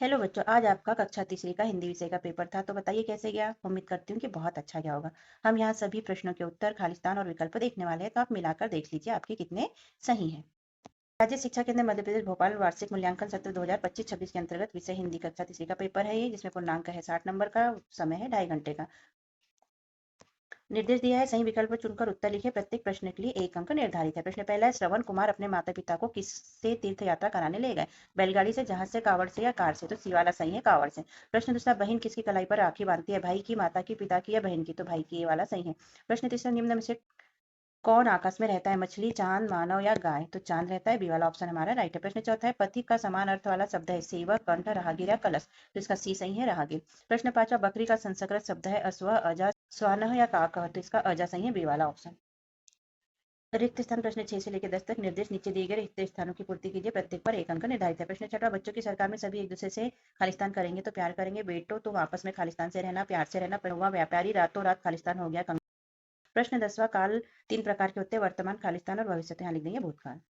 Hello बच्चों, आज आपका कक्षा तीसरी का हिंदी विषय का पेपर था। तो बताइए कैसे गया। उम्मीद करती हूँ कि बहुत अच्छा गया होगा। हम यहाँ सभी प्रश्नों के उत्तर, खालिस्तान और विकल्प देखने वाले हैं, तो आप मिलाकर देख लीजिए आपके कितने सही हैं। राज्य शिक्षा केंद्र मध्य प्रदेश भोपाल वार्षिक मूल्यांकन सत्र 2025-26 के अंतर्गत विषय हिंदी कक्षा तीसरी का पेपर है ये, जिसमें पूर्णांक है 60 नंबर का, समय है 2.5 घंटे का। निर्देश दिया है सही विकल्प चुनकर उत्तर लिखे। प्रत्येक प्रश्न के लिए 1 अंक निर्धारित है। प्रश्न पहला है, श्रवण कुमार अपने माता पिता को किससे तीर्थ यात्रा कराने ले गए? बैलगाड़ी से, जहाज से, कावड़ से या कार से? तो सी वाला सही है, कावड़ से। प्रश्न दूसरा, बहन किसकी कलाई पर राखी बांधती है? भाई की, माता की, पिता की या बहन की? तो भाई की, ये वाला सही है। प्रश्न तीसरा, निम्न में से कौन आकाश में रहता है? मछली, चांद, मानव या गाय? तो चांद रहता है, बी वाला ऑप्शन हमारा राइट है। प्रश्न चौथा है, पथिक का समान अर्थ वाला शब्द है? सेवक, कंठ, राहगीर या कलश? तो इसका सी सही है, राहगीर। प्रश्न पांचवा, बकरी का संस्कृत शब्द है? अश्व, अजा, स्वानह या काकह? तो इसका अजा सही है, बी वाला ऑप्शन। रिक्त स्थान प्रश्न 6 से लेकर 10 तक निर्देश नीचे दिए गए रिक्त स्थानों की पूर्ति कीजिए। प्रत्येक पर 1 अंक निर्धारित है। प्रश्न छठा, बच्चों की सरकार में सभी एक दूसरे से खालिस्तान करेंगे तो प्यार करेंगे। बेटो तुम आपस में खालिस्तान से रहना, प्यार से रहना। हुआ व्यापारी, रातों रात खालिस्तान हो गया। प्रश्न 10वां, काल 3 प्रकार के होते हैं? वर्तमान, खालिस्तान और भविष्य। तो यहाँ लिख देंगे भूतकाल।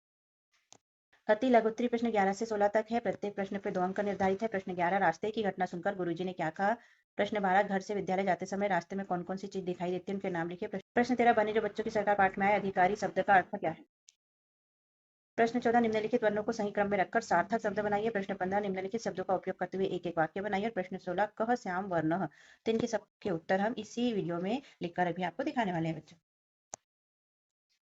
अति लघुत्तरी प्रश्न 11 से 16 तक है। प्रत्येक प्रश्न पे 2 अंक निर्धारित है। प्रश्न 11, रास्ते की घटना सुनकर गुरुजी ने क्या कहा? प्रश्न 12, घर से विद्यालय जाते समय रास्ते में कौन कौन सी चीज दिखाई देती है? उनके नाम लिखिए। प्रश्न 13, बने जो बच्चों की सरकार पाठ में आए, अधिकारी शब्द का अर्थ क्या है? प्रश्न 14, निम्नलिखित वर्णों को सही क्रम में रखकर सार्थक शब्द बनाइए। प्रश्न 15, निम्नलिखित शब्दों का उपयोग करते हुए एक एक वाक्य बनाइए। और प्रश्न 16, कह श्याम वर्ण। तो इनके सबके उत्तर हम इसी वीडियो में लिखकर अभी आपको दिखाने वाले हैं बच्चों।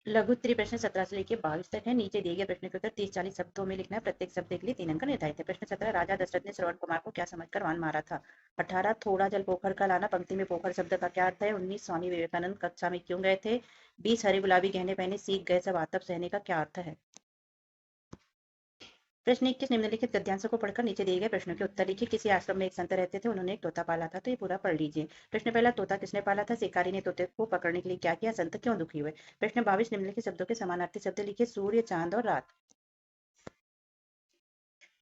लघु उत्तरी प्रश्न 17 से लेकर 22 तक है। नीचे दिए गए प्रश्न के उत्तर 30-40 शब्दों में लिखना है। प्रत्येक शब्द के लिए 3 अंक निर्धारित है। प्रश्न 17, राजा दशरथ ने श्रवण कुमार को क्या समझकर वान मारा था? 18, थोड़ा जल पोखर का लाना। पंक्ति में पोखर शब्द का क्या अर्थ है? 19, स्वामी विवेकानंद कक्षा में क्यों गए थे? 20, हरे गुलाबी गहने पहने सीख गए सब आतप सहने का क्या अर्थ है? प्रश्न 21, निम्नलिखित गद्यांशों को पढ़कर नीचे दिए गए प्रश्नों के उत्तर लिखिए। किसी आश्रम में एक संत रहते थे, उन्होंने एक तोता पाला था। तो ये पूरा पढ़ लीजिए। प्रश्न पहला, तोता किसने पाला था? शिकारी ने तोते को पकड़ने के लिए क्या किया? संत क्यों दुखी हुए? प्रश्न 22, निम्नलिखित शब्दों के समानार्थी शब्द लिखिए। सूर्य, चांद और रात।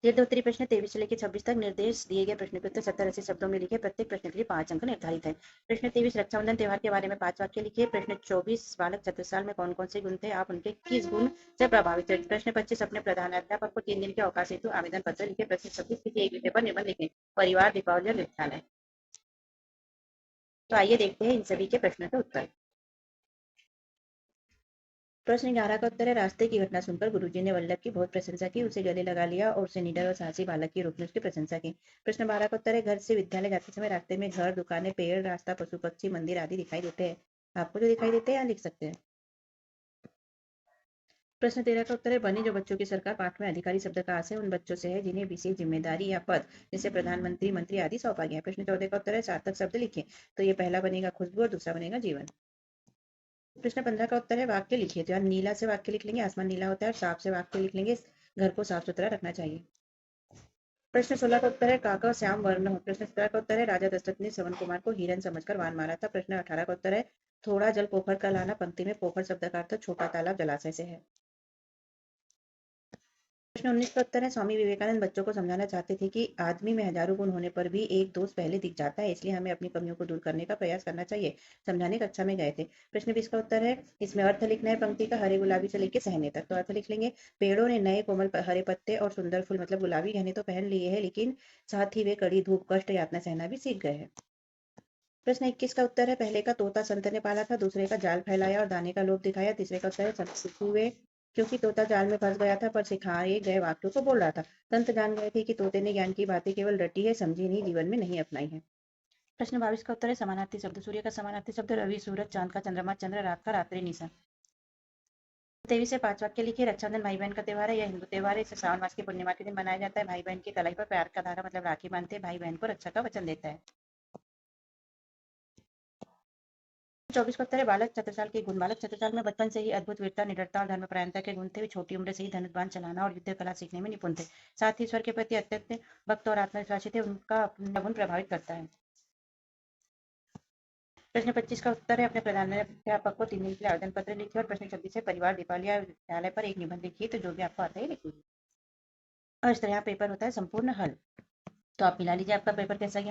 दीर्घोत्तरी प्रश्न 23 से लेकर 26 तक निर्देश दिए गए प्रश्न के उत्तर 70-80 शब्दों में लिखे। प्रत्येक प्रश्न के लिए 5 अंक निर्धारित है। प्रश्न 23, रक्षाबंधन त्योहार के बारे में 5 वाक्य लिखिए। प्रश्न 24, बालक चतुर्साल में कौन कौन से गुण थे? आप उनके किस गुण से प्रभावित थे? प्रश्न 25, अपने प्रधानाध्यापक को 3 दिन के अवकाश हेतु आवेदन पत्र लिखे। प्रश्न 26, किसी एक विषय पर निबंध लिखें। परिवार, दीपावली और विद्यालय। तो आइए देखते हैं इन सभी के प्रश्नों के उत्तर। प्रश्न 11 का उत्तर है, रास्ते की घटना सुनकर गुरुजी ने वल्लभ की बहुत प्रशंसा की, उसे गले लगा लिया और उसे निडर और साहसी बालक के रूप में उसकी प्रशंसा की। प्रश्न 12 का उत्तर है, घर से विद्यालय जाते समय रास्ते में घर, दुकानें, पेड़, रास्ता, पशु पक्षी, मंदिर आदि दिखाई देते हैं। आपको जो दिखाई देते हैं यहाँ लिख सकते हैं। प्रश्न 13 का उत्तर है, बनी जो बच्चों की सरकार पाठ में अधिकारी शब्द का आशय उन बच्चों से है जिन्हें विशेष जिम्मेदारी या पद जैसे प्रधानमंत्री, मंत्री आदि सौंपा गया है। प्रश्न 14 का उत्तर है, सार्थक शब्द लिखे। तो ये पहला बनेगा खुशबू और दूसरा बनेगा जीवन। प्रश्न 15 का उत्तर है, वाक्य लिखिए। तो यहाँ नीला से वाक्य लिख लेंगे, आसमान नीला होता है। और साफ से वाक्य लिख लेंगे, घर को साफ सुथरा रखना चाहिए। प्रश्न 16 का उत्तर है, काका श्याम वर्ण हो। प्रश्न 17 का उत्तर है, राजा दशरथ ने श्रवण कुमार को हिरन समझकर वान मारा था। प्रश्न 18 का उत्तर है, थोड़ा जल पोखर का लाना। पंक्ति में पोखर शब्द का अर्थ छोटा तालाब, जलाशय से है। प्रश्न 19 का उत्तर है, स्वामी विवेकानंद बच्चों को समझाना चाहते थे कि आदमी में हजारों गुण होने पर भी एक दोष पहले दिख जाता है, इसलिए हमें अपनी कमियों को दूर करने का प्रयास करना चाहिए। समझाने कक्षा में गए थे। प्रश्न 20 का उत्तर है, इसमें अर्थ लिखना है। पंक्ति का हरे गुलाबी से लेकर सहने तक। तो अर्थ लिख लेंगे, पेड़ों ने नए कोमल हरे पत्ते और सुंदर फूल मतलब गुलाबी गहने तो पहन लिए हैं, लेकिन साथ ही वे कड़ी धूप, कष्ट, यातना सहना भी सीख गए हैं। प्रश्न 21 का उत्तर है, पहले का तोता संत ने पाला था, दूसरे का जाल फैलाया और दाने का लोभ दिखाया, तीसरे का उत्तर है, संत सुखी हुए क्योंकि तोता जाल में फंस गया था पर सिखाए गए वाक्यों को बोल रहा था। संत जान गए थे कि तोते ने ज्ञान की बातें केवल रटी है, समझी नहीं, जीवन में नहीं अपनाई है। प्रश्न 22 का उत्तर है, समानार्थी शब्द। सूर्य का समानार्थी शब्द रवि, सूरज, चांद का चंद्रमा, चंद्र, रात का रात्रि, निशा। 23 से 5 वाक्य लिखिए। रक्षाबंधन भाई बहन का त्योहार है, यह हिंदू त्योहार है। इसे श्रावण मास की पूर्णिमा के दिन मनाया जाता है। भाई बहन की कलाई पर प्यार का धागा मतलब राखी बांधते हैं। भाई बहन को रक्षा का वचन देता है। 24 का उत्तर है, बालक चतुर्साल के गुण। बालक चतुर्साल में बचपन से ही अद्भुत वीरता, निडरता और धर्मपरायणता के गुण थे। वे छोटी उम्र से ही धनुष बाण चलाना और युद्ध कला सीखने में निपुण थे। साथ ही ईश्वर के प्रति अत्यंत भक्त और आत्मविश्वासी थे। उनका अपना गुण प्रभावित करता है। प्रश्न 25 का उत्तर है, अपने प्रधानाध्यापक को 3 दिन के लिए आवेदन पत्र लिखिए। और प्रश्न 26 है, परिवार, दीपावली या विद्यालय पर एक निबंध लिखिए। तो जो भी आपको आता है लिखिए। और इस तरह पेपर होता है संपूर्ण हल। तो आप मिला लीजिए आपका पेपर कैसा गया।